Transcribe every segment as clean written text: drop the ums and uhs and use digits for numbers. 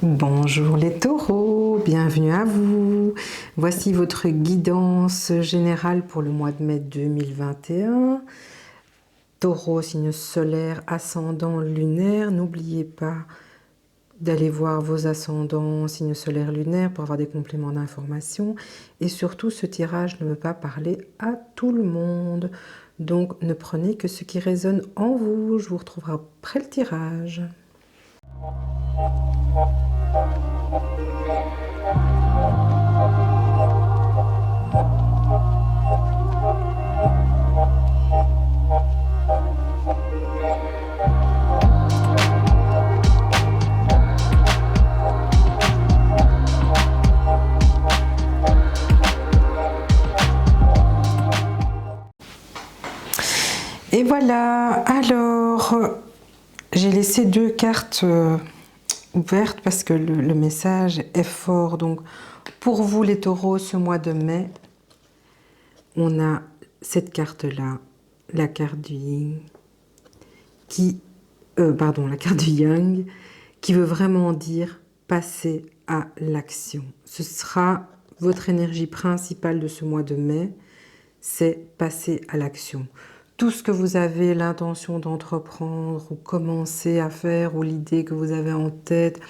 Bonjour les taureaux, bienvenue à vous. Voici votre guidance générale pour le mois de mai 2021. Taureau, signe solaire, ascendant lunaire. N'oubliez pas d'aller voir vos ascendants, signes solaires lunaires pour avoir des compléments d'information. Et surtout, ce tirage ne veut pas parler à tout le monde. Donc, ne prenez que ce qui résonne en vous. Je vous retrouverai après le tirage. Et voilà, alors j'ai laissé deux cartes ouvertes parce que le message est fort. Donc pour vous les taureaux, ce mois de mai, on a cette carte-là, la carte du yin, la carte du yang, qui veut vraiment dire passer à l'action. Ce sera votre énergie principale de ce mois de mai, c'est passer à l'action. Tout ce que vous avez l'intention d'entreprendre ou commencer à faire, ou l'idée que vous avez en tête,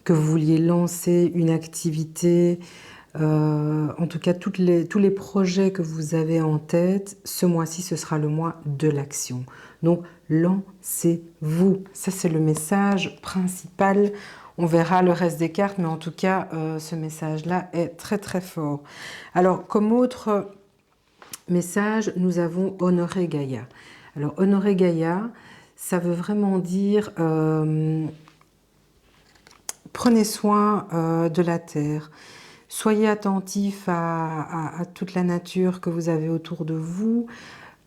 que vous vouliez lancer une activité, en tout cas tous les projets que vous avez en tête, ce mois-ci ce sera le mois de l'action. Donc lancez-vous, ça c'est le message principal. On verra le reste des cartes, mais en tout cas ce message-là est très très fort. Alors comme autre message, nous avons honorer Gaïa. Alors honorer Gaïa, ça veut vraiment dire prenez soin de la terre. Soyez attentifs à toute la nature que vous avez autour de vous.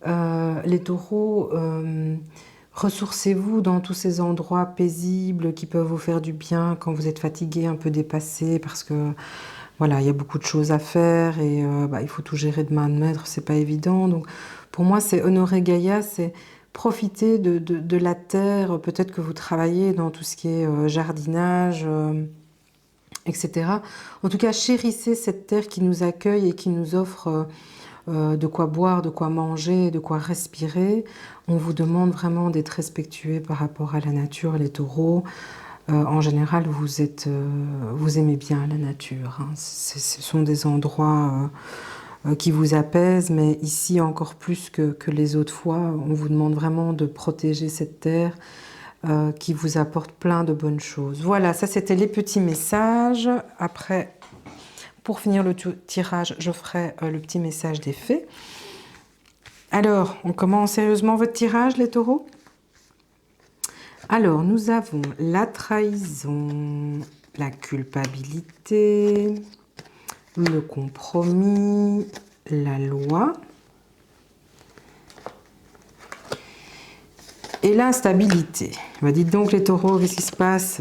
Les taureaux, ressourcez-vous dans tous ces endroits paisibles qui peuvent vous faire du bien quand vous êtes fatigué, un peu dépassé, parce que voilà, il y a beaucoup de choses à faire et il faut tout gérer de main de maître, c'est pas évident. Donc pour moi, c'est honorer Gaïa, c'est profiter de la terre. Peut-être que vous travaillez dans tout ce qui est jardinage, etc. En tout cas, chérissez cette terre qui nous accueille et qui nous offre de quoi boire, de quoi manger, de quoi respirer. On vous demande vraiment d'être respectueux par rapport à la nature, les taureaux. En général, vous aimez bien la nature. Hein. Ce sont des endroits qui vous apaisent, mais ici encore plus que les autres fois, on vous demande vraiment de protéger cette terre qui vous apporte plein de bonnes choses. Voilà, ça c'était les petits messages. Après, pour finir le tirage, je ferai le petit message des fées. Alors, on commence sérieusement votre tirage, les taureaux ? Alors, nous avons la trahison, la culpabilité, le compromis, la loi et l'instabilité. Dites donc les taureaux, qu'est-ce qui se passe ?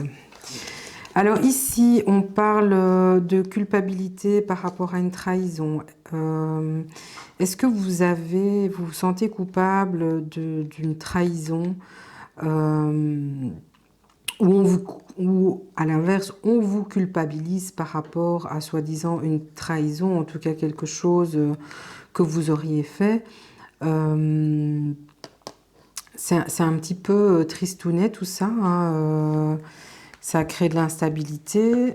Alors ici, on parle de culpabilité par rapport à une trahison. Est-ce que vous vous sentez coupable d'une trahison ou à l'inverse, on vous culpabilise par rapport à soi-disant une trahison, en tout cas quelque chose que vous auriez fait. C'est un petit peu tristounet tout ça, hein, ça crée de l'instabilité.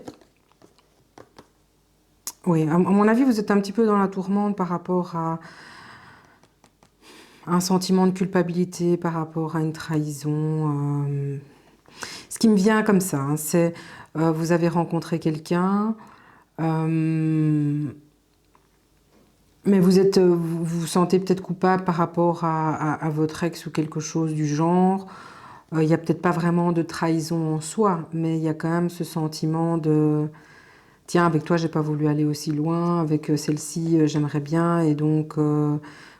Oui, à mon avis, vous êtes un petit peu dans la tourmente par rapport à un sentiment de culpabilité, par rapport à une trahison. Ce qui me vient comme ça, hein, c'est vous avez rencontré quelqu'un, mais vous vous sentez peut-être coupable par rapport à votre ex ou quelque chose du genre. Il n'y a peut-être pas vraiment de trahison en soi, mais il y a quand même ce sentiment de tiens, avec toi, j'ai pas voulu aller aussi loin, avec celle-ci, j'aimerais bien, et donc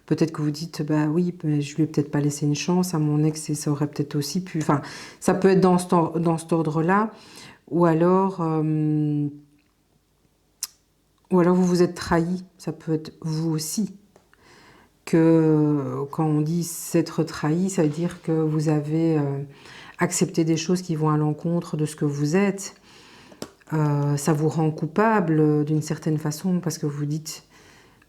peut-être que vous dites, bah oui, mais je lui ai peut-être pas laissé une chance à mon ex, et ça aurait peut-être aussi pu. Enfin, ça peut être dans cet ordre-là, ou alors vous vous êtes trahi, ça peut être vous aussi. Que quand on dit s'être trahi, ça veut dire que vous avez accepté des choses qui vont à l'encontre de ce que vous êtes. Ça vous rend coupable d'une certaine façon parce que vous dites,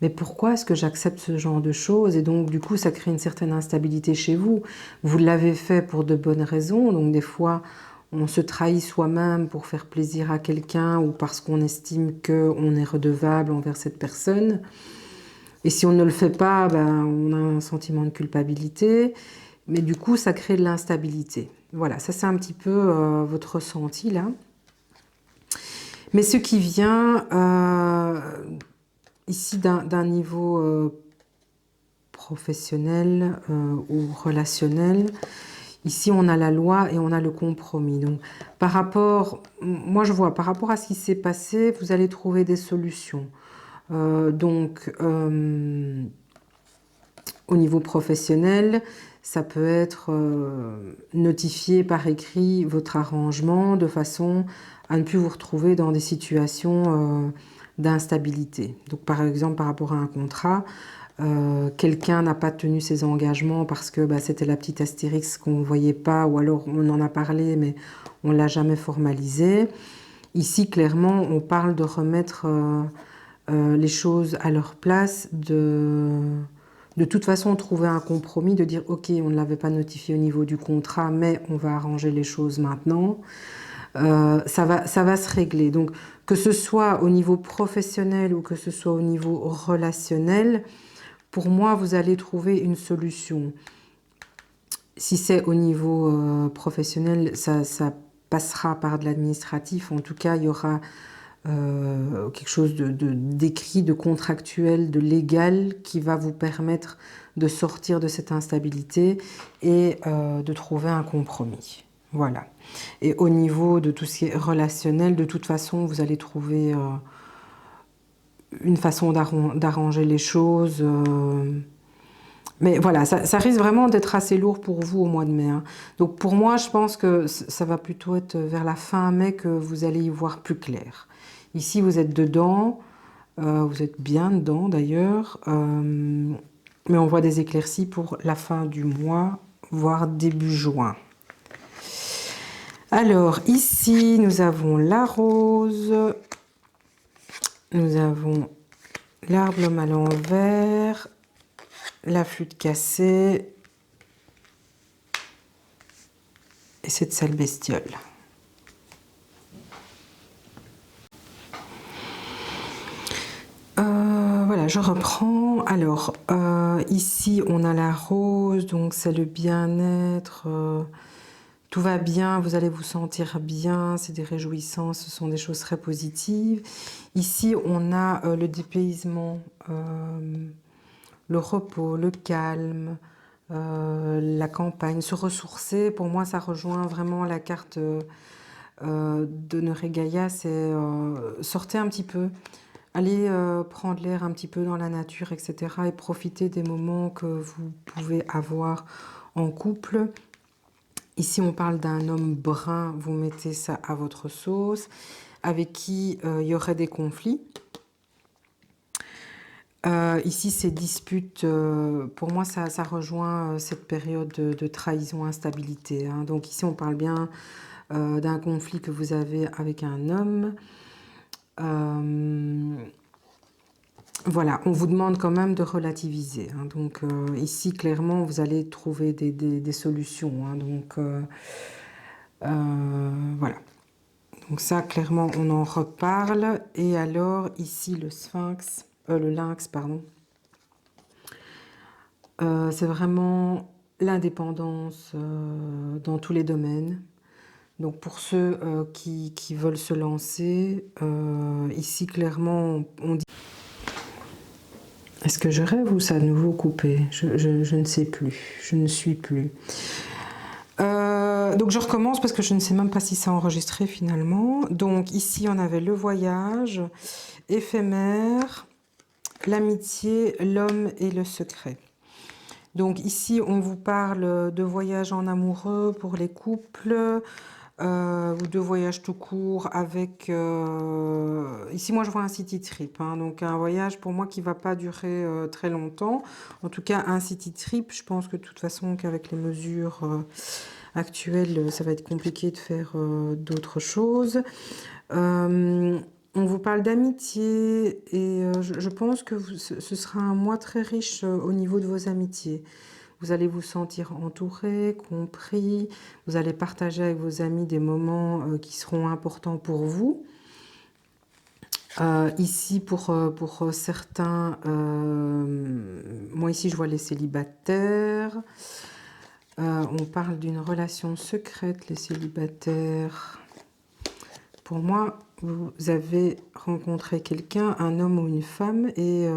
mais pourquoi est-ce que j'accepte ce genre de choses? Et donc, du coup, ça crée une certaine instabilité chez vous. Vous l'avez fait pour de bonnes raisons. Donc, des fois, on se trahit soi-même pour faire plaisir à quelqu'un ou parce qu'on estime qu'on est redevable envers cette personne. Et si on ne le fait pas, ben, on a un sentiment de culpabilité. Mais du coup, ça crée de l'instabilité. Voilà, ça c'est un petit peu votre ressenti là. Mais ce qui vient ici d'un niveau professionnel ou relationnel, ici on a la loi et on a le compromis. Donc par rapport, moi je vois, par rapport à ce qui s'est passé, vous allez trouver des solutions. Au niveau professionnel, ça peut être notifier par écrit votre arrangement de façon à ne plus vous retrouver dans des situations d'instabilité. Donc par exemple par rapport à un contrat, quelqu'un n'a pas tenu ses engagements parce que bah, c'était la petite astérix qu'on ne voyait pas ou alors on en a parlé mais on ne l'a jamais formalisé. Ici clairement on parle de remettre les choses à leur place, de toute façon trouver un compromis, de dire ok, on ne l'avait pas notifié au niveau du contrat, mais on va arranger les choses maintenant. Ça va se régler. Donc que ce soit au niveau professionnel ou que ce soit au niveau relationnel, pour moi, vous allez trouver une solution. Si c'est au niveau professionnel, ça passera par de l'administratif. En tout cas, il y aura quelque chose d'écrit, de contractuel, de légal qui va vous permettre de sortir de cette instabilité et de trouver un compromis. Voilà. Et au niveau de tout ce qui est relationnel, de toute façon, vous allez trouver une façon d'arranger les choses. Mais voilà, ça risque vraiment d'être assez lourd pour vous au mois de mai, hein. Donc pour moi, je pense que ça va plutôt être vers la fin mai que vous allez y voir plus clair. Ici, vous êtes dedans, vous êtes bien dedans d'ailleurs, mais on voit des éclaircies pour la fin du mois, voire début juin. Alors ici, nous avons la rose, nous avons l'arbre à l'envers, la flûte cassée et cette sale bestiole. Voilà, je reprends. Alors, ici, on a la rose, donc c'est le bien-être. Tout va bien, vous allez vous sentir bien, c'est des réjouissances, ce sont des choses très positives. Ici, on a le dépaysement, le repos, le calme, la campagne, se ressourcer. Pour moi, ça rejoint vraiment la carte d'Honoré Gaïa, c'est sortez un petit peu. Allez prendre l'air un petit peu dans la nature, etc. et profiter des moments que vous pouvez avoir en couple. Ici, on parle d'un homme brun, vous mettez ça à votre sauce, avec qui il y aurait des conflits. Ici, ces disputes, pour moi, ça rejoint cette période de trahison, instabilité, hein. Donc ici, on parle bien d'un conflit que vous avez avec un homme. Voilà, on vous demande quand même de relativiser, hein. Donc ici, clairement, vous allez trouver des solutions, hein. Donc voilà. Donc ça, clairement, on en reparle. Et alors, ici, le lynx, pardon. C'est vraiment l'indépendance dans tous les domaines. Donc pour ceux qui veulent se lancer, ici, clairement, on dit... Est-ce que je rêve ou ça a de nouveau coupé? Je ne sais plus, je ne suis plus. Donc je recommence parce que je ne sais même pas si c'est enregistré finalement. Donc ici on avait le voyage, éphémère, l'amitié, l'homme et le secret. Donc ici on vous parle de voyage en amoureux pour les couples, ou de voyage tout court avec... Ici, moi, je vois un city trip, hein, donc un voyage pour moi qui ne va pas durer très longtemps. En tout cas, un city trip, je pense que de toute façon, qu'avec les mesures actuelle, ça va être compliqué de faire d'autres choses. On vous parle d'amitié et je pense que ce sera un mois très riche au niveau de vos amitiés. Vous allez vous sentir entouré, compris. Vous allez partager avec vos amis des moments qui seront importants pour vous. Ici, pour certains, moi ici je vois les célibataires. On parle d'une relation secrète, les célibataires. Pour moi, vous avez rencontré quelqu'un, un homme ou une femme, et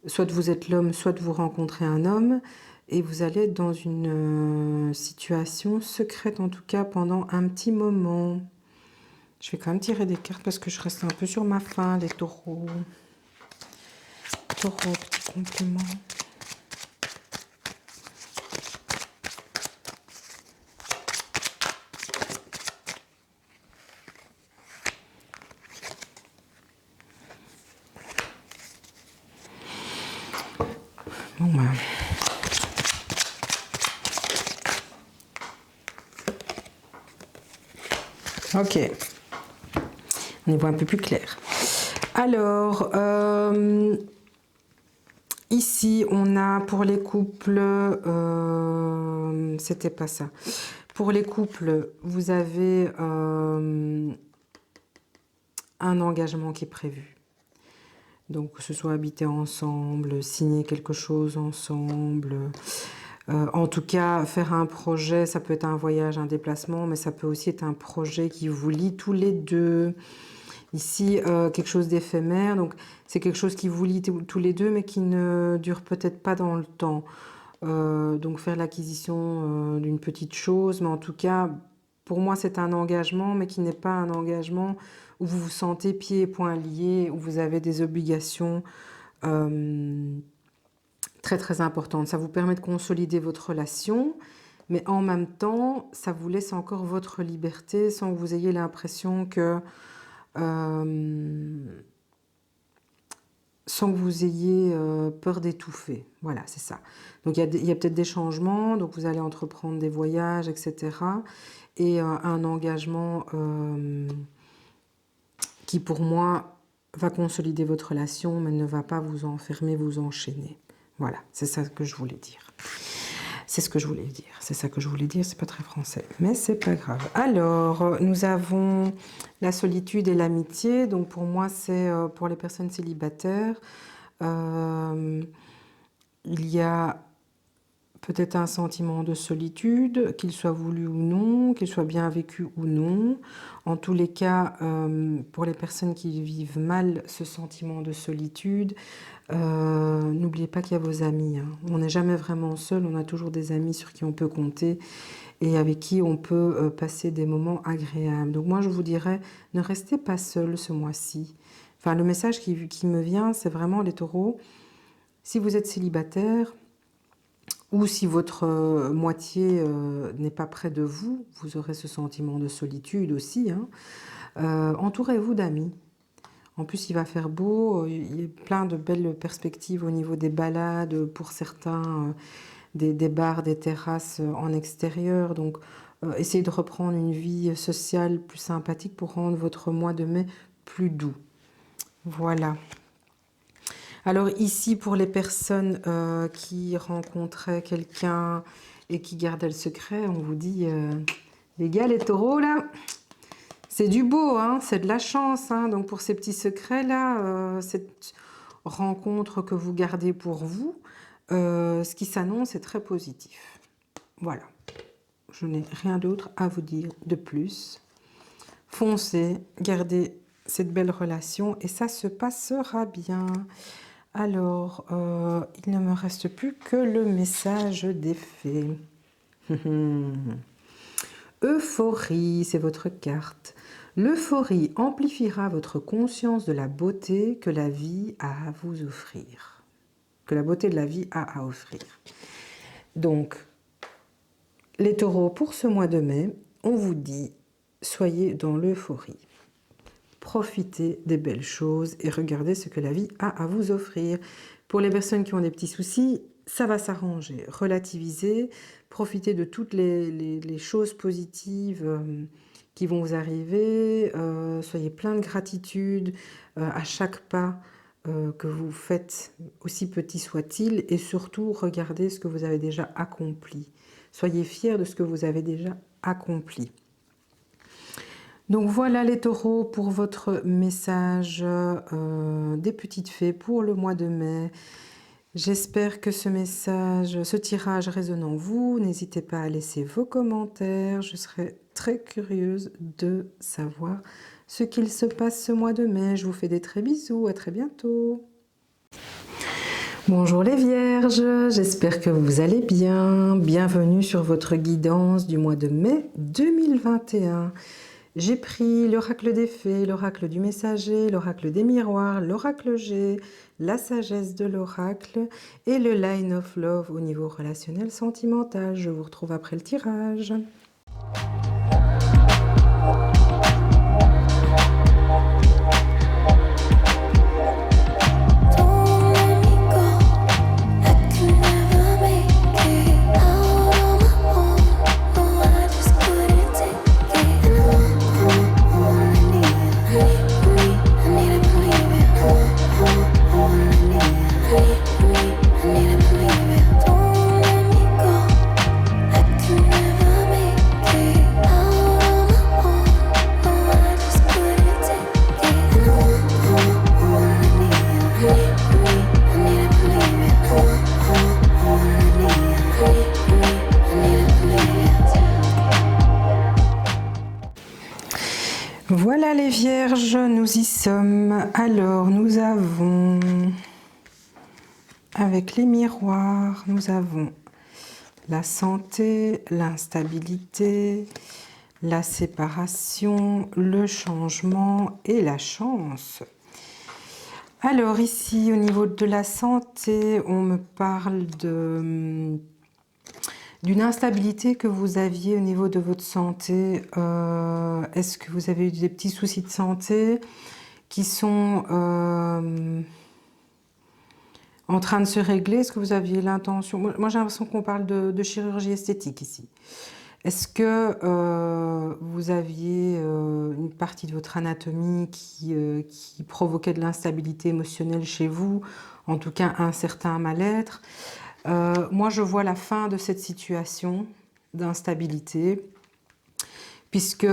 soit vous êtes l'homme, soit vous rencontrez un homme, et vous allez être dans une situation secrète, en tout cas pendant un petit moment. Je vais quand même tirer des cartes parce que je reste un peu sur ma faim, les taureaux. Taureau, petit compliment. Bon ben. Ok. On y voit un peu plus clair. Alors, ici, on a pour les couples, c'était pas ça. Pour les couples, vous avez un engagement qui est prévu. Donc, que ce soit habiter ensemble, signer quelque chose ensemble. En tout cas, faire un projet, ça peut être un voyage, un déplacement, mais ça peut aussi être un projet qui vous lie tous les deux. Ici, quelque chose d'éphémère, donc c'est quelque chose qui vous lie tous les deux, mais qui ne dure peut-être pas dans le temps. Donc faire l'acquisition d'une petite chose, mais en tout cas, pour moi, c'est un engagement, mais qui n'est pas un engagement où vous vous sentez pieds et poings liés, où vous avez des obligations très très importantes. Ça vous permet de consolider votre relation, mais en même temps, ça vous laisse encore votre liberté sans que vous ayez l'impression que sans que vous ayez peur d'étouffer. Voilà, c'est ça. Donc il y a peut-être des changements, donc vous allez entreprendre des voyages, etc. Et un engagement qui, pour moi, va consolider votre relation, mais ne va pas vous enfermer, vous enchaîner. Voilà, c'est ça que je voulais dire. C'est ce que je voulais dire. C'est ça que je voulais dire. C'est pas très français, mais c'est pas grave. Alors, nous avons la solitude et l'amitié. Donc, pour moi, c'est pour les personnes célibataires. Il y a peut-être un sentiment de solitude, qu'il soit voulu ou non, qu'il soit bien vécu ou non. En tous les cas, pour les personnes qui vivent mal ce sentiment de solitude, n'oubliez pas qu'il y a vos amis. Hein. On n'est jamais vraiment seul, on a toujours des amis sur qui on peut compter et avec qui on peut passer des moments agréables. Donc moi, je vous dirais, ne restez pas seul ce mois-ci. Enfin, le message qui me vient, c'est vraiment les taureaux. Si vous êtes célibataire, ou si votre moitié n'est pas près de vous, vous aurez ce sentiment de solitude aussi. Hein. Entourez-vous d'amis. En plus, il va faire beau, il y a plein de belles perspectives au niveau des balades, pour certains, des bars, des terrasses en extérieur. Donc, essayez de reprendre une vie sociale plus sympathique pour rendre votre mois de mai plus doux. Voilà. Alors ici, pour les personnes qui rencontraient quelqu'un et qui gardaient le secret, on vous dit, les gars, les taureaux, là, c'est du beau, hein, c'est de la chance. Hein. Donc pour ces petits secrets-là, cette rencontre que vous gardez pour vous, ce qui s'annonce est très positif. Voilà. Je n'ai rien d'autre à vous dire de plus. Foncez, gardez cette belle relation et ça se passera bien. Alors, il ne me reste plus que le message des fées. Euphorie, c'est votre carte. L'euphorie amplifiera votre conscience de la beauté que la vie a à vous offrir. Que la beauté de la vie a à offrir. Donc, les taureaux, pour ce mois de mai, on vous dit, soyez dans l'euphorie. Profitez des belles choses et regardez ce que la vie a à vous offrir. Pour les personnes qui ont des petits soucis, ça va s'arranger. Relativisez, profitez de toutes les choses positives qui vont vous arriver. Soyez plein de gratitude à chaque pas que vous faites, aussi petit soit-il, et surtout regardez ce que vous avez déjà accompli. Soyez fiers de ce que vous avez déjà accompli. Donc voilà les taureaux pour votre message des petites fées pour le mois de mai. J'espère que ce tirage résonne en vous. N'hésitez pas à laisser vos commentaires. Je serai très curieuse de savoir ce qu'il se passe ce mois de mai. Je vous fais des très bisous. À très bientôt. Bonjour les vierges, j'espère que vous allez bien. Bienvenue sur votre guidance du mois de mai 2021. J'ai pris l'oracle des fées, l'oracle du messager, l'oracle des miroirs, l'oracle G, la sagesse de l'oracle et le line of love au niveau relationnel sentimental. Je vous retrouve après le tirage. Voilà les vierges, nous y sommes. Alors, nous avons, avec les miroirs, nous avons la santé, l'instabilité, la séparation, le changement et la chance. Alors ici, au niveau de la santé, on me parle d'une instabilité que vous aviez au niveau de votre santé. Est-ce que vous avez eu des petits soucis de santé qui sont en train de se régler? Est-ce que vous aviez l'intention... Moi, j'ai l'impression qu'on parle de chirurgie esthétique ici. Est-ce que vous aviez une partie de votre anatomie qui provoquait de l'instabilité émotionnelle chez vous, en tout cas un certain mal-être? Moi, je vois la fin de cette situation d'instabilité, puisque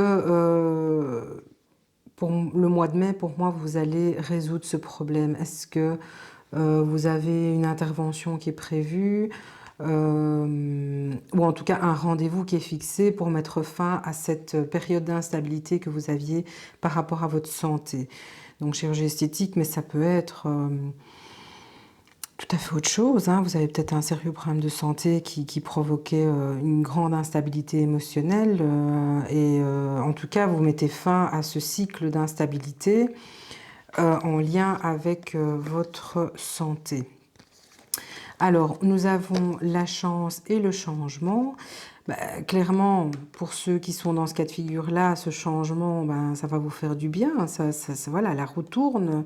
pour le mois de mai, pour moi, vous allez résoudre ce problème. Est-ce que vous avez une intervention qui est prévue, ou en tout cas un rendez-vous qui est fixé pour mettre fin à cette période d'instabilité que vous aviez par rapport à votre santé? Donc chirurgie esthétique, mais ça peut être tout à fait autre chose, hein. Vous avez peut-être un sérieux problème de santé qui provoquait une grande instabilité émotionnelle en tout cas vous mettez fin à ce cycle d'instabilité en lien avec votre santé. Alors nous avons la chance et le changement. Clairement, pour ceux qui sont dans ce cas de figure-là, ce changement, ça va vous faire du bien. Voilà, la roue tourne,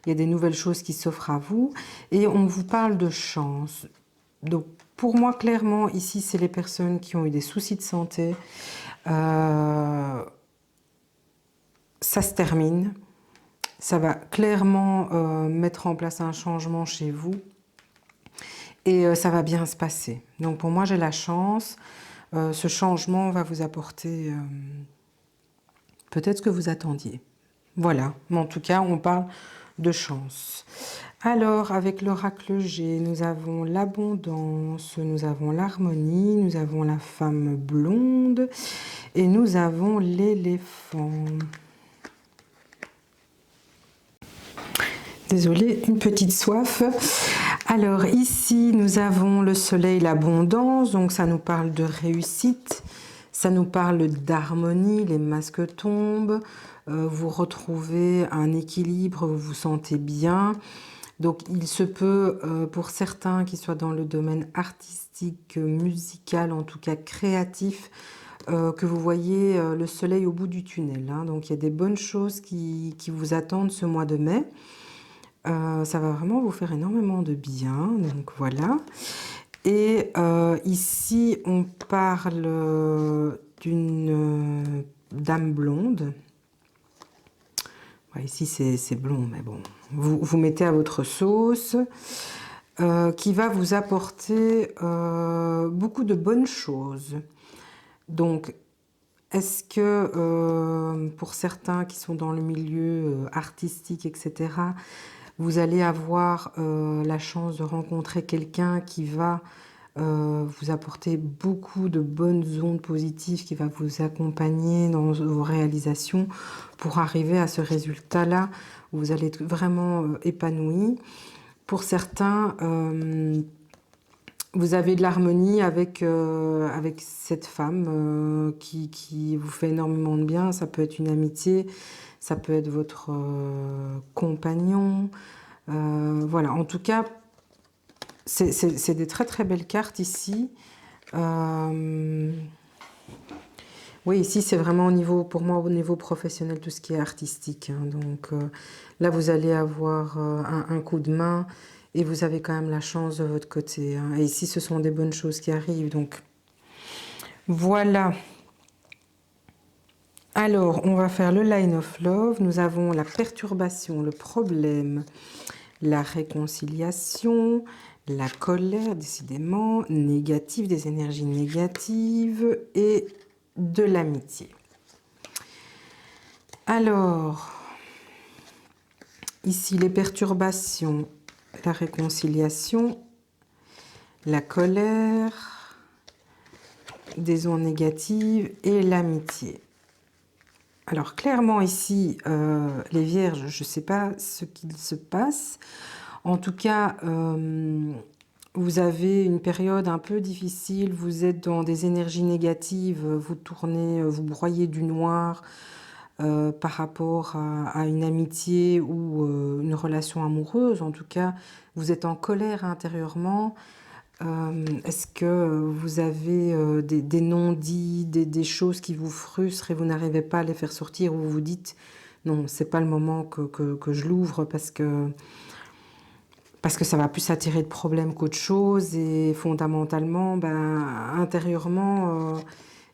il y a des nouvelles choses qui s'offrent à vous. Et on vous parle de chance. Donc, pour moi, clairement, ici, c'est les personnes qui ont eu des soucis de santé. Ça se termine. Ça va clairement mettre en place un changement chez vous. Et ça va bien se passer. Donc, pour moi, j'ai la chance. Ce changement va vous apporter peut-être ce que vous attendiez. Voilà, mais en tout cas, on parle de chance. Alors, avec l'oracle G, nous avons l'abondance, nous avons l'harmonie, nous avons la femme blonde et nous avons l'éléphant. Désolée, une petite soif. Alors ici, nous avons le soleil, l'abondance, donc ça nous parle de réussite, ça nous parle d'harmonie, les masques tombent, vous retrouvez un équilibre, vous vous sentez bien. Donc il se peut, pour certains qui soient dans le domaine artistique, musical, en tout cas créatif, que vous voyez le soleil au bout du tunnel, hein. Donc il y a des bonnes choses qui vous attendent ce mois de mai. Ça va vraiment vous faire énormément de bien, donc voilà. Et ici, on parle d'une dame blonde. Ouais, ici, c'est blond, mais bon. Vous mettez à votre sauce. Qui va vous apporter beaucoup de bonnes choses. Donc, est-ce que pour certains qui sont dans le milieu artistique, etc., vous allez avoir la chance de rencontrer quelqu'un qui va vous apporter beaucoup de bonnes ondes positives, qui va vous accompagner dans vos réalisations pour arriver à ce résultat-là où vous allez être vraiment épanoui. Pour certains, vous avez de l'harmonie avec cette femme qui vous fait énormément de bien. Ça peut être une amitié, ça peut être votre compagnon. Voilà, en tout cas, c'est des très très belles cartes ici. Oui, ici c'est vraiment au niveau, pour moi, au niveau professionnel, tout ce qui est artistique, hein. Donc là, vous allez avoir un coup de main et vous avez quand même la chance de votre côté, hein. Et ici, ce sont des bonnes choses qui arrivent. Donc voilà. Alors, on va faire le line of love. Nous avons la perturbation, le problème, la réconciliation, la colère, décidément, négative, des énergies négatives et de l'amitié. Alors, ici, les perturbations, la réconciliation, la colère, des ondes négatives et l'amitié. Alors, clairement, ici, les vierges, je ne sais pas ce qu'il se passe. En tout cas, vous avez une période un peu difficile, vous êtes dans des énergies négatives, vous tournez, vous broyez du noir par rapport à une amitié ou une relation amoureuse. En tout cas, vous êtes en colère intérieurement. Est-ce que vous avez des non-dits, des choses qui vous frustrent et vous n'arrivez pas à les faire sortir, ou vous vous dites non, c'est pas le moment que je l'ouvre parce que ça va plus attirer de problèmes qu'autre chose, et fondamentalement, ben, intérieurement,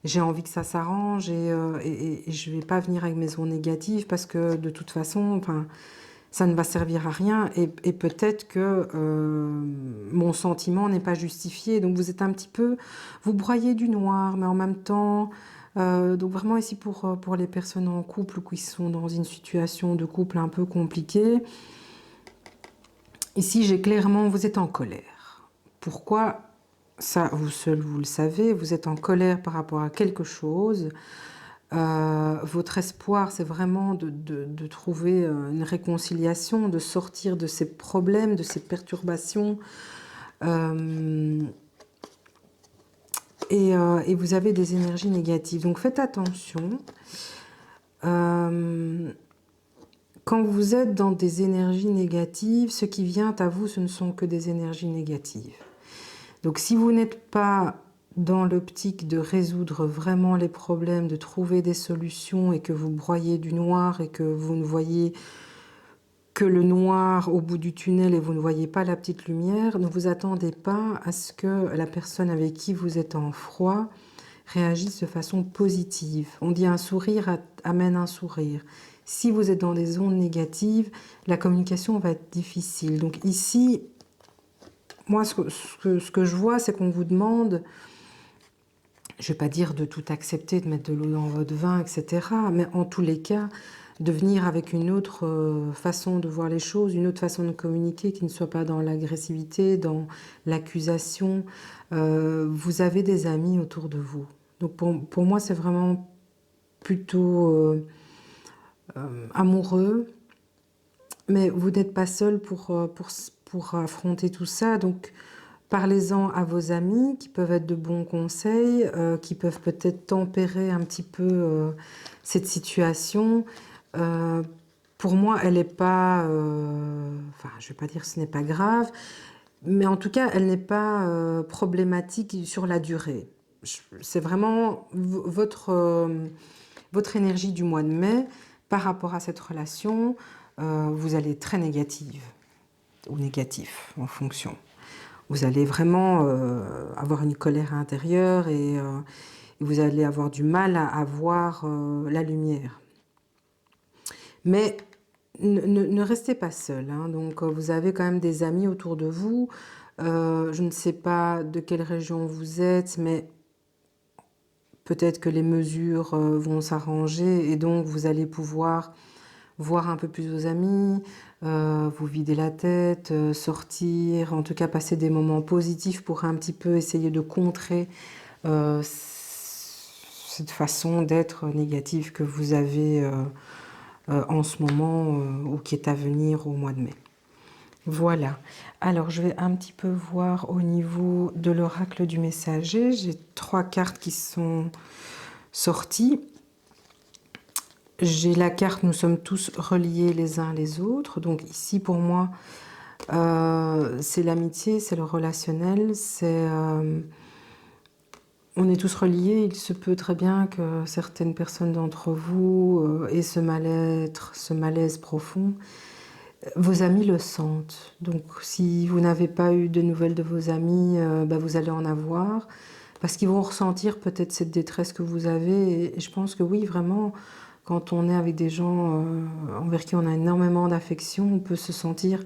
j'ai envie que ça s'arrange et je vais pas venir avec mes ondes négatives parce que de toute façon, enfin, ça ne va servir à rien et peut-être que mon sentiment n'est pas justifié. Donc vous êtes un petit peu, vous broyez du noir, mais en même temps, donc vraiment ici pour les personnes en couple ou qui sont dans une situation de couple un peu compliquée, ici, j'ai clairement, vous êtes en colère. Pourquoi? Ça, vous seul, vous le savez, vous êtes en colère par rapport à quelque chose. Votre espoir, c'est vraiment de trouver une réconciliation, de sortir de ces problèmes, de ces perturbations. Et vous avez des énergies négatives. Donc faites attention. Quand vous êtes dans des énergies négatives, ce qui vient à vous, ce ne sont que des énergies négatives. Donc si vous n'êtes pas dans l'optique de résoudre vraiment les problèmes, de trouver des solutions et que vous broyez du noir et que vous ne voyez que le noir au bout du tunnel et vous ne voyez pas la petite lumière, ne vous attendez pas à ce que la personne avec qui vous êtes en froid réagisse de façon positive. On dit un sourire amène un sourire. Si vous êtes dans des ondes négatives, la communication va être difficile. Donc ici, moi, ce que je vois, c'est qu'on vous demande, je ne vais pas dire de tout accepter, de mettre de l'eau dans votre vin, etc. Mais en tous les cas, de venir avec une autre façon de voir les choses, une autre façon de communiquer qui ne soit pas dans l'agressivité, dans l'accusation. Vous avez des amis autour de vous. Donc pour moi, c'est vraiment plutôt amoureux. Mais vous n'êtes pas seul pour affronter tout ça. Donc parlez-en à vos amis qui peuvent être de bons conseils, qui peuvent peut-être tempérer un petit peu cette situation. Pour moi, elle n'est pas... enfin, je ne vais pas dire que ce n'est pas grave, mais en tout cas, elle n'est pas problématique sur la durée. C'est vraiment votre énergie du mois de mai par rapport à cette relation. Vous allez être très négative ou négatif en fonction. Vous allez vraiment avoir une colère intérieure et vous allez avoir du mal à voir la lumière. Mais ne restez pas seul, hein. Donc, vous avez quand même des amis autour de vous. Je ne sais pas de quelle région vous êtes, mais peut-être que les mesures vont s'arranger et donc vous allez pouvoir voir un peu plus vos amis, vous vider la tête, sortir, en tout cas passer des moments positifs pour un petit peu essayer de contrer cette façon d'être négative que vous avez en ce moment ou qui est à venir au mois de mai. Voilà. Alors, je vais un petit peu voir au niveau de l'oracle du messager. J'ai 3 cartes qui sont sorties. J'ai la carte « Nous sommes tous reliés les uns les autres ». Donc ici, pour moi, c'est l'amitié, c'est le relationnel, c'est... on est tous reliés. Il se peut très bien que certaines personnes d'entre vous aient ce mal-être, ce malaise profond. Vos amis le sentent. Donc si vous n'avez pas eu de nouvelles de vos amis, vous allez en avoir. Parce qu'ils vont ressentir peut-être cette détresse que vous avez. Et je pense que oui, vraiment, quand on est avec des gens envers qui on a énormément d'affection, on peut se sentir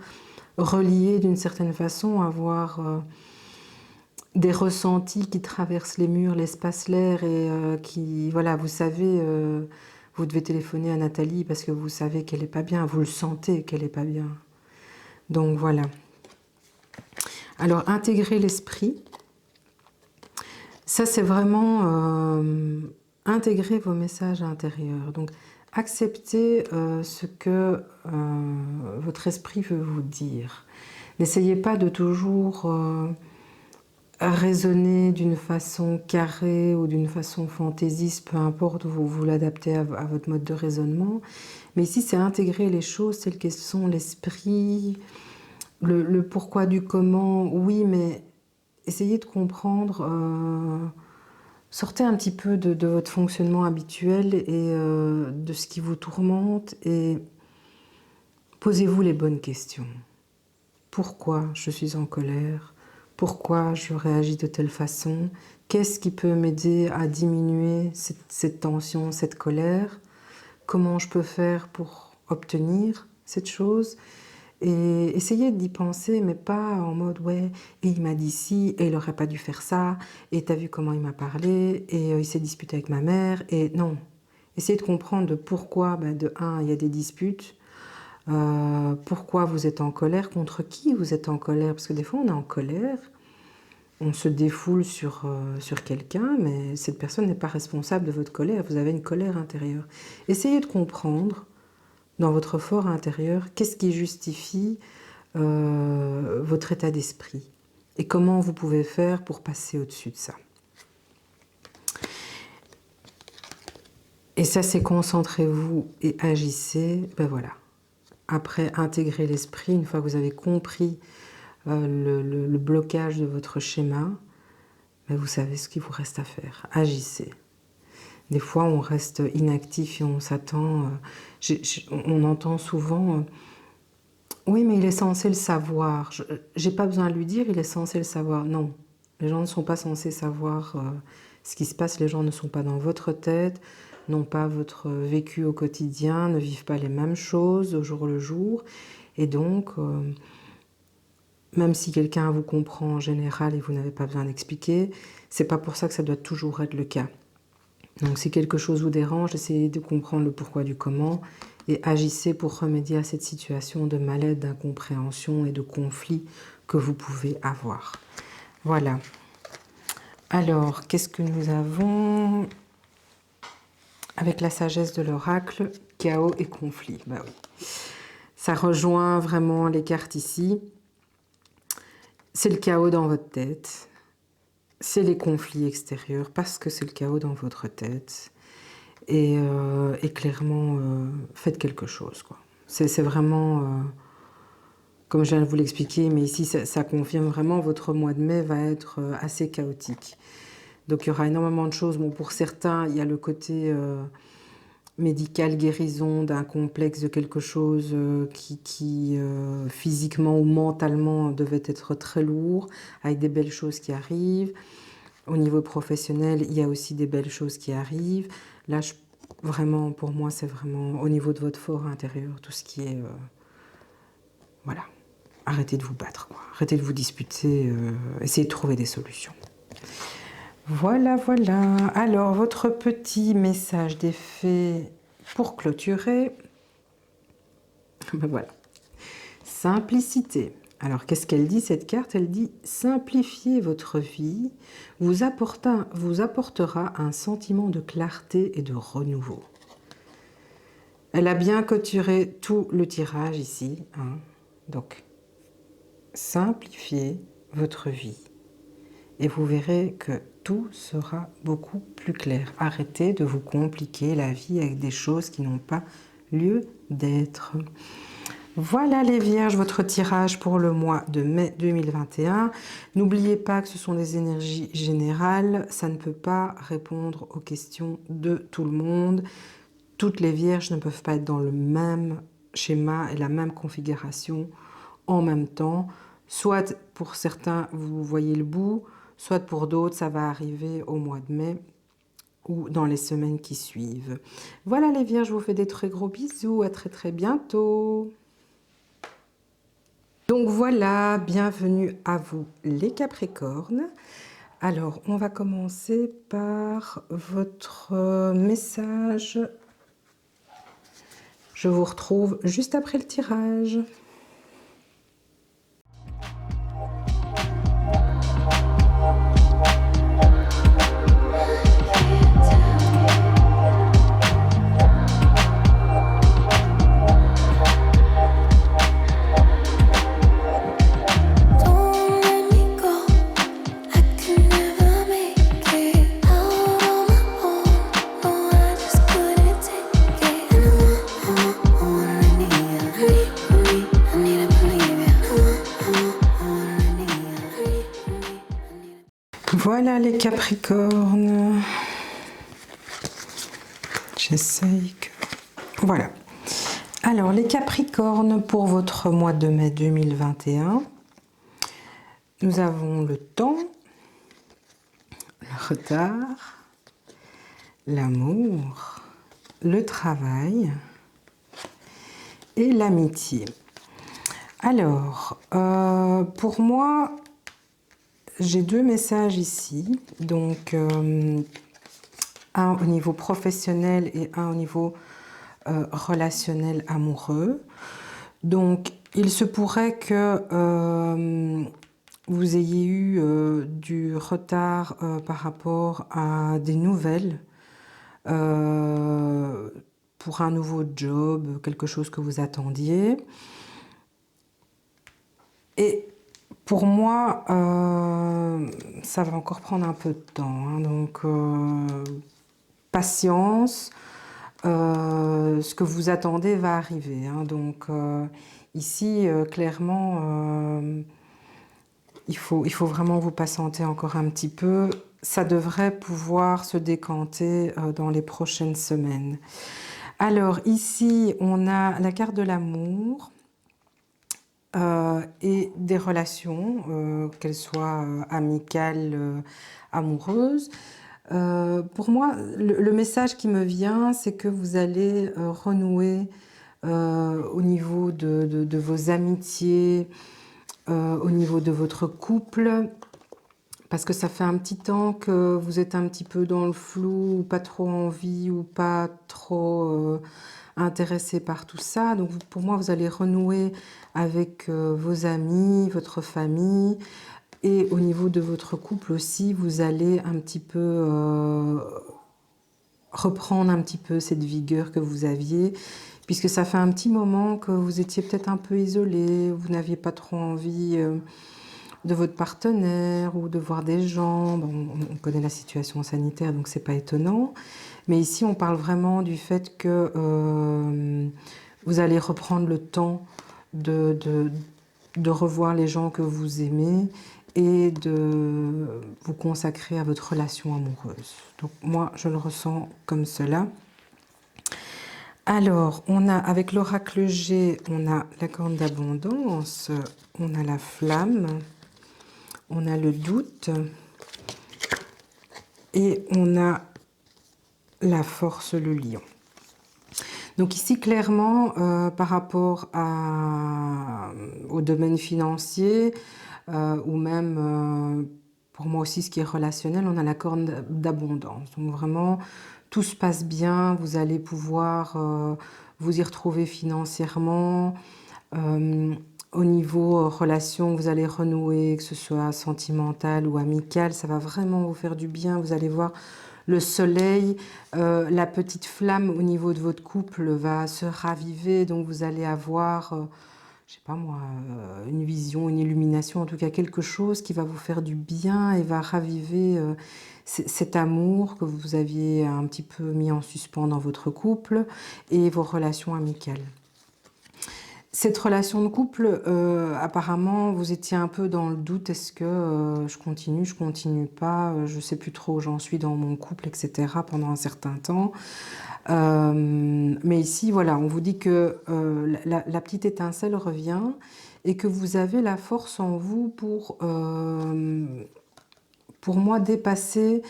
relié d'une certaine façon, avoir des ressentis qui traversent les murs, l'espace, l'air et qui, voilà, vous savez, vous devez téléphoner à Nathalie parce que vous savez qu'elle n'est pas bien, vous le sentez qu'elle n'est pas bien. Donc voilà. Alors, intégrer l'esprit, ça c'est vraiment intégrer vos messages intérieurs. Donc, acceptez ce que votre esprit veut vous dire. N'essayez pas de toujours raisonner d'une façon carrée ou d'une façon fantaisiste, peu importe, vous l'adaptez à votre mode de raisonnement. Mais ici, c'est intégrer les choses telles qu'elles sont, l'esprit, le pourquoi du comment, oui, mais essayez de comprendre, sortez un petit peu de votre fonctionnement habituel et de ce qui vous tourmente et posez-vous les bonnes questions. Pourquoi je suis en colère ? Pourquoi je réagis de telle façon? Qu'est-ce qui peut m'aider à diminuer cette tension, cette colère? Comment je peux faire pour obtenir cette chose? Et essayez d'y penser, mais pas en mode « ouais, et il m'a dit ci, et il n'aurait pas dû faire ça, et t'as vu comment il m'a parlé, et il s'est disputé avec ma mère, et non. » Essayez de comprendre de pourquoi, de un, il y a des disputes, pourquoi vous êtes en colère, contre qui vous êtes en colère, parce que des fois on est en colère, on se défoule sur quelqu'un, mais cette personne n'est pas responsable de votre colère, vous avez une colère intérieure. Essayez de comprendre dans votre fort intérieur qu'est-ce qui justifie votre état d'esprit et comment vous pouvez faire pour passer au-dessus de ça. Et ça, c'est concentrez-vous et agissez, voilà. Après, intégrer l'esprit, une fois que vous avez compris le blocage de votre schéma, vous savez ce qu'il vous reste à faire. Agissez. Des fois, on reste inactif et on s'attend. On entend souvent oui, mais il est censé le savoir. J'ai pas besoin de lui dire, il est censé le savoir. Non, les gens ne sont pas censés savoir ce qui se passe. Les gens ne sont pas dans votre tête, n'ont pas votre vécu au quotidien, ne vivent pas les mêmes choses au jour le jour. Et donc, même si quelqu'un vous comprend en général et vous n'avez pas besoin d'expliquer, c'est pas pour ça que ça doit toujours être le cas. Donc si quelque chose vous dérange, essayez de comprendre le pourquoi du comment et agissez pour remédier à cette situation de mal-être, d'incompréhension et de conflit que vous pouvez avoir. Voilà. Alors, qu'est-ce que nous avons avec la sagesse de l'oracle? Chaos et conflit. Oui. Ça rejoint vraiment les cartes ici. C'est le chaos dans votre tête. C'est les conflits extérieurs parce que c'est le chaos dans votre tête. Et clairement, faites quelque chose, quoi. C'est vraiment, comme je viens de vous l'expliquer, mais ici, ça confirme vraiment, votre mois de mai va être assez chaotique. Donc, il y aura énormément de choses. Bon, pour certains, il y a le côté médicale, guérison d'un complexe, de quelque chose qui physiquement ou mentalement devait être très lourd, avec des belles choses qui arrivent. Au niveau professionnel, il y a aussi des belles choses qui arrivent. Là, vraiment, pour moi, c'est vraiment au niveau de votre fort intérieur, tout ce qui est... voilà. Arrêtez de vous battre, quoi. Arrêtez de vous disputer, essayez de trouver des solutions. Voilà, voilà. Alors, votre petit message des fées pour clôturer. Ben voilà. Simplicité. Alors, qu'est-ce qu'elle dit, cette carte? Elle dit « Simplifiez votre vie, vous apportera un sentiment de clarté et de renouveau. » Elle a bien clôturé tout le tirage ici. Hein. Donc, simplifiez votre vie. Et vous verrez que tout sera beaucoup plus clair. Arrêtez de vous compliquer la vie avec des choses qui n'ont pas lieu d'être. Voilà les Vierges, votre tirage pour le mois de mai 2021. N'oubliez pas que ce sont des énergies générales. Ça ne peut pas répondre aux questions de tout le monde. Toutes les Vierges ne peuvent pas être dans le même schéma et la même configuration en même temps. Soit pour certains, vous voyez le bout, soit pour d'autres, ça va arriver au mois de mai ou dans les semaines qui suivent. Voilà les Vierges, je vous fais des très gros bisous, à très très bientôt. Donc voilà, bienvenue à vous les Capricornes. Alors, on va commencer par votre message. Je vous retrouve juste après le tirage. Voilà les Capricornes. J'essaye que... Voilà. Alors les Capricornes, pour votre mois de mai 2021, nous avons le temps, le retard, l'amour, le travail et l'amitié. Alors, pour moi, j'ai deux messages ici, donc un au niveau professionnel et un au niveau relationnel amoureux. Donc, il se pourrait que vous ayez eu du retard par rapport à des nouvelles pour un nouveau job, quelque chose que vous attendiez. Et pour moi, ça va encore prendre un peu de temps. Hein, donc, patience. Ce que vous attendez va arriver. Hein, donc, ici, clairement, il faut vraiment vous patienter encore un petit peu. Ça devrait pouvoir se décanter dans les prochaines semaines. Alors, ici, on a la carte de l'amour. Et des relations, qu'elles soient amicales, amoureuses. Pour moi, le message qui me vient, c'est que vous allez renouer au niveau de vos amitiés, au niveau de votre couple, parce que ça fait un petit temps que vous êtes un petit peu dans le flou, ou pas trop envie, ou pas trop intéressé par tout ça. Donc pour moi, vous allez renouer avec vos amis, votre famille, et au niveau de votre couple aussi, vous allez un petit peu reprendre un petit peu cette vigueur que vous aviez, puisque ça fait un petit moment que vous étiez peut-être un peu isolé, vous n'aviez pas trop envie de votre partenaire ou de voir des gens. Bon, on connaît la situation sanitaire, donc c'est pas étonnant. Mais ici, on parle vraiment du fait que vous allez reprendre le temps de revoir les gens que vous aimez et de vous consacrer à votre relation amoureuse. Donc moi, je le ressens comme cela. Alors, on a, avec l'oracle G, on a la corne d'abondance, on a la flamme, on a le doute et on a la force, le lion. Donc ici, clairement, par rapport au domaine financier, ou même, pour moi aussi, ce qui est relationnel, on a la corne d'abondance. Donc vraiment, tout se passe bien, vous allez pouvoir vous y retrouver financièrement. Au niveau relation, vous allez renouer, que ce soit sentimental ou amical, ça va vraiment vous faire du bien. Vous allez voir le soleil, la petite flamme au niveau de votre couple va se raviver, donc vous allez avoir, je sais pas moi, une vision, une illumination, en tout cas quelque chose qui va vous faire du bien et va raviver cet amour que vous aviez un petit peu mis en suspens dans votre couple et vos relations amicales. Cette relation de couple, apparemment, vous étiez un peu dans le doute. Est-ce que je continue pas, je sais plus trop où j'en suis dans mon couple, etc. pendant un certain temps. Mais ici, voilà, on vous dit que la petite étincelle revient et que vous avez la force en vous pour moi, dépasser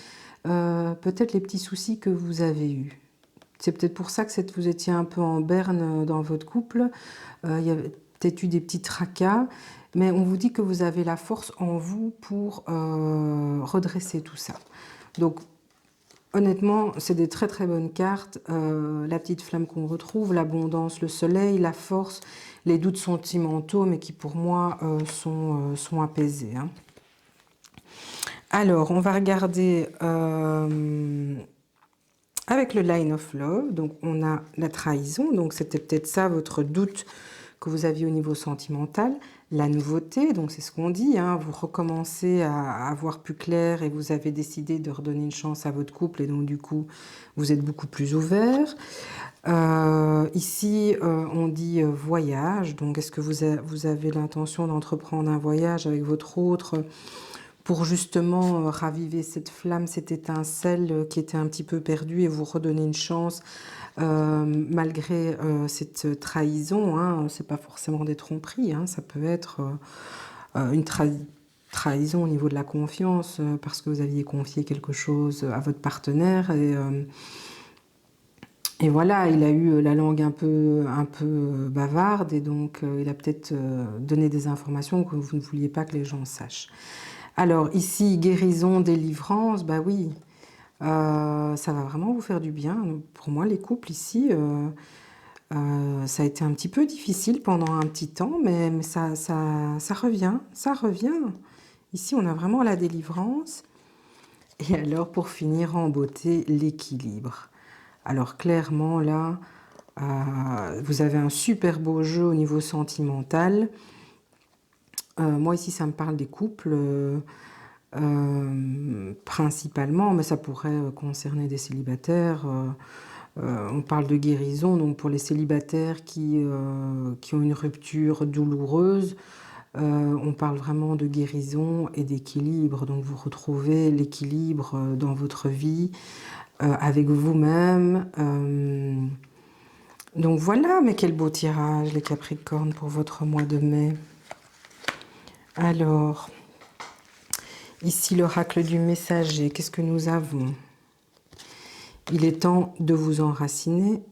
peut-être les petits soucis que vous avez eus. C'est peut-être pour ça que vous étiez un peu en berne dans votre couple. Il y avait peut-être eu des petits tracas, mais on vous dit que vous avez la force en vous pour redresser tout ça. Donc, honnêtement, c'est des très très bonnes cartes. La petite flamme qu'on retrouve, l'abondance, le soleil, la force, les doutes sentimentaux, mais qui pour moi sont apaisés. Hein. Alors, on va regarder avec le Line of Love. Donc, on a la trahison. Donc, c'était peut-être ça votre doute que vous aviez au niveau sentimental. La nouveauté, donc c'est ce qu'on dit, hein, vous recommencez à voir plus clair et vous avez décidé de redonner une chance à votre couple et donc du coup, vous êtes beaucoup plus ouvert. Ici, on dit voyage. Donc, est-ce que vous avez l'intention d'entreprendre un voyage avec votre autre pour justement raviver cette flamme, cette étincelle qui était un petit peu perdue et vous redonner une chance malgré cette trahison, hein, c'est pas forcément des tromperies, hein, ça peut être une trahison au niveau de la confiance parce que vous aviez confié quelque chose à votre partenaire et voilà, il a eu la langue un peu bavarde et donc il a peut-être donné des informations que vous ne vouliez pas que les gens sachent. Alors ici, guérison, délivrance, bah oui, ça va vraiment vous faire du bien. Pour moi, les couples ici, ça a été un petit peu difficile pendant un petit temps, mais ça revient, ça revient. Ici, on a vraiment la délivrance. Et alors, pour finir en beauté, l'équilibre. Alors clairement, là, vous avez un super beau jeu au niveau sentimental. Moi, ici, ça me parle des couples. Principalement, mais ça pourrait concerner des célibataires. On parle de guérison, donc pour les célibataires qui ont une rupture douloureuse, on parle vraiment de guérison et d'équilibre. Donc vous retrouvez l'équilibre dans votre vie, avec vous-même. Donc voilà, mais quel beau tirage, les Capricornes, pour votre mois de mai. Alors... Ici, l'oracle du messager, qu'est-ce que nous avons? Il est temps de vous enraciner.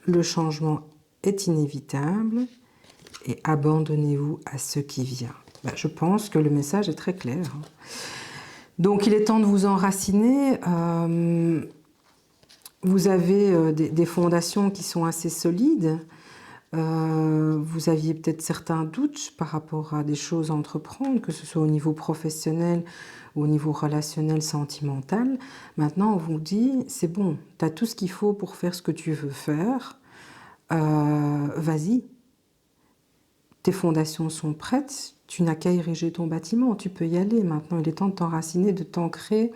Le changement est inévitable. Et abandonnez-vous à ce qui vient. Ben, je pense que le message est très clair. Donc, il est temps de vous enraciner. Vous avez des fondations qui sont assez solides. Vous aviez peut-être certains doutes par rapport à des choses à entreprendre, que ce soit au niveau professionnel ou au niveau relationnel, sentimental. Maintenant, on vous dit, c'est bon, tu as tout ce qu'il faut pour faire ce que tu veux faire. Vas-y. Tes fondations sont prêtes, tu n'as qu'à ériger ton bâtiment, tu peux y aller. Maintenant, il est temps de t'enraciner, de t'ancrer,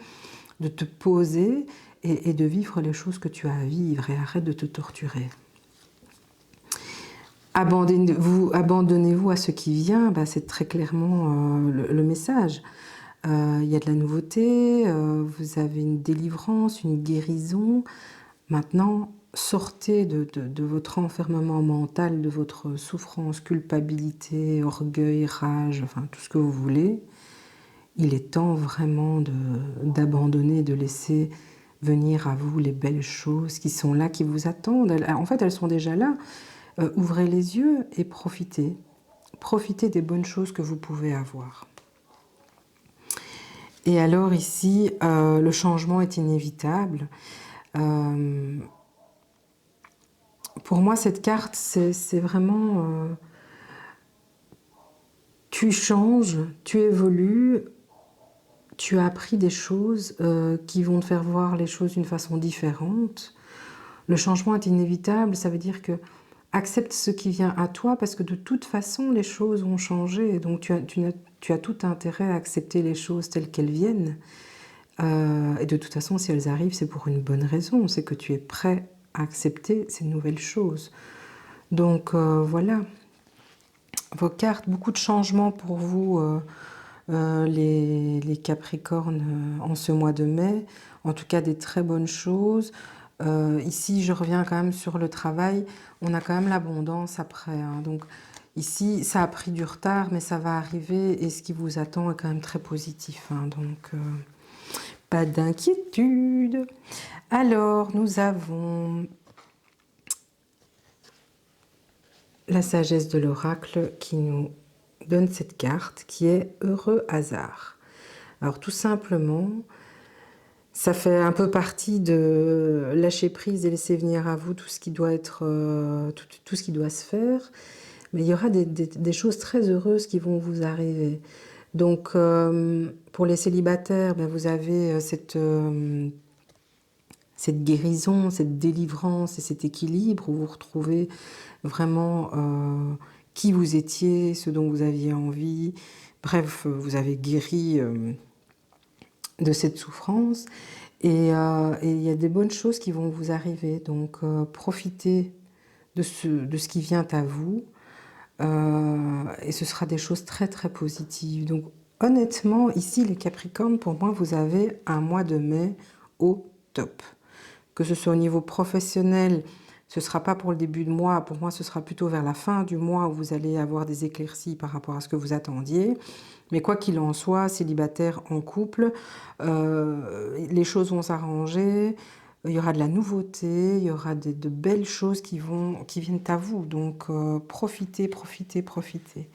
de te poser et de vivre les choses que tu as à vivre et arrête de te torturer. Abandonnez-vous à ce qui vient, bah, c'est très clairement le message. Il y a de la nouveauté, vous avez une délivrance, une guérison. Maintenant, sortez de votre enfermement mental, de votre souffrance, culpabilité, orgueil, rage, enfin tout ce que vous voulez. Il est temps vraiment d'abandonner, de laisser venir à vous les belles choses qui sont là, qui vous attendent. En fait, elles sont déjà là. Ouvrez les yeux et profitez. Profitez des bonnes choses que vous pouvez avoir. Et alors ici, le changement est inévitable. Pour moi, cette carte, c'est vraiment... tu changes, tu évolues, tu as appris des choses qui vont te faire voir les choses d'une façon différente. Le changement est inévitable, ça veut dire que accepte ce qui vient à toi parce que de toute façon, les choses vont changer. Donc tu as tout intérêt à accepter les choses telles qu'elles viennent. Et de toute façon, si elles arrivent, c'est pour une bonne raison. C'est que tu es prêt à accepter ces nouvelles choses. Donc voilà. Vos cartes, beaucoup de changements pour vous, les Capricornes, en ce mois de mai. En tout cas, des très bonnes choses. Ici, je reviens quand même sur le travail. On a quand même l'abondance après. Hein. Donc ici, ça a pris du retard, mais ça va arriver. Et ce qui vous attend est quand même très positif. Hein. Donc, pas d'inquiétude. Alors, nous avons... la sagesse de l'oracle qui nous donne cette carte qui est heureux hasard. Alors tout simplement, ça fait un peu partie de lâcher prise et laisser venir à vous tout ce qui doit être, tout ce qui doit se faire. Mais il y aura des choses très heureuses qui vont vous arriver. Donc pour les célibataires, ben, vous avez cette guérison, cette délivrance et cet équilibre où vous retrouvez vraiment qui vous étiez, ce dont vous aviez envie. Bref, vous avez guéri de cette souffrance et il y a des bonnes choses qui vont vous arriver. Donc profitez de ce qui vient à vous et ce sera des choses très très positives. Donc honnêtement, ici les Capricornes, pour moi, vous avez un mois de mai au top. Que ce soit au niveau professionnel, ce ne sera pas pour le début de mois. Pour moi, ce sera plutôt vers la fin du mois où vous allez avoir des éclaircies par rapport à ce que vous attendiez. Mais quoi qu'il en soit, célibataire en couple, les choses vont s'arranger. Il y aura de la nouveauté, il y aura de belles choses qui viennent à vous. Donc, profitez, profitez, profitez.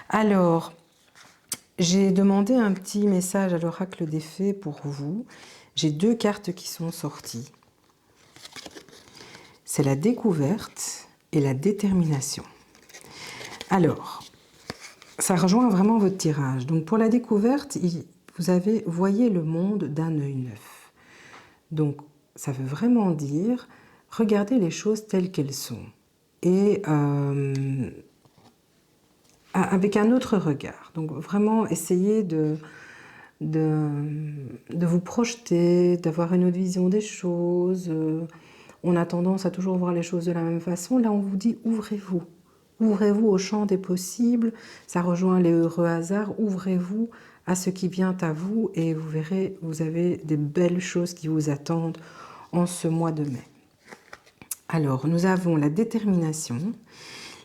Alors, j'ai demandé un petit message à l'oracle des fées pour vous. J'ai 2 cartes qui sont sorties. C'est la découverte et la détermination. Alors, ça rejoint vraiment votre tirage. Donc pour la découverte, voyez le monde d'un œil neuf. Donc ça veut vraiment dire, regardez les choses telles qu'elles sont. Et avec un autre regard. Donc vraiment essayez de vous projeter, d'avoir une autre vision des choses. On a tendance à toujours voir les choses de la même façon. Là, on vous dit ouvrez-vous. Ouvrez-vous au champ des possibles. Ça rejoint les heureux hasards. Ouvrez-vous à ce qui vient à vous et vous verrez, vous avez des belles choses qui vous attendent en ce mois de mai. Alors, nous avons la détermination.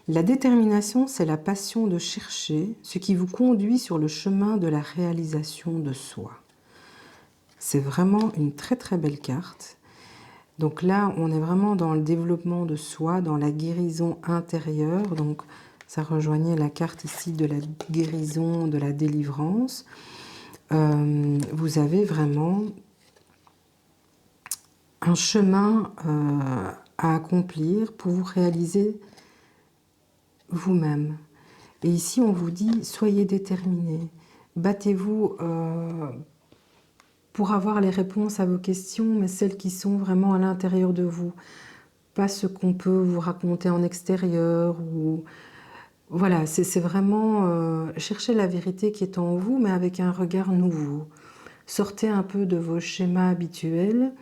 La détermination, c'est la passion de chercher ce qui vous conduit sur le chemin de la réalisation de soi. C'est vraiment une très très belle carte. Donc là, on est vraiment dans le développement de soi, dans la guérison intérieure. Donc ça rejoignait la carte ici de la guérison, de la délivrance. Vous avez vraiment un chemin à accomplir pour vous réaliser vous-même. Et ici, on vous dit, soyez déterminés. Battez-vous pour avoir les réponses à vos questions, mais celles qui sont vraiment à l'intérieur de vous. Pas ce qu'on peut vous raconter en extérieur. Voilà, c'est vraiment chercher la vérité qui est en vous, mais avec un regard nouveau. Sortez un peu de vos schémas habituels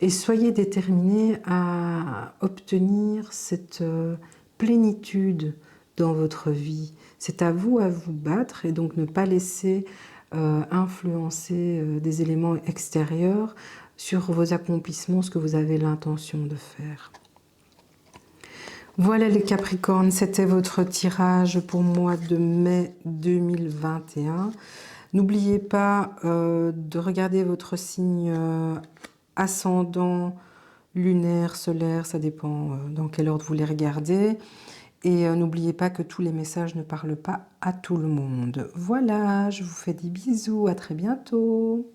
et soyez déterminés à obtenir cette plénitude dans votre vie. C'est à vous battre et donc ne pas laisser influencer des éléments extérieurs sur vos accomplissements, ce que vous avez l'intention de faire. Voilà les Capricornes, c'était votre tirage pour le mois de mai 2021. N'oubliez pas de regarder votre signe ascendant, lunaire, solaire, ça dépend dans quel ordre vous les regardez. Et n'oubliez pas que tous les messages ne parlent pas à tout le monde. Voilà, je vous fais des bisous, à très bientôt.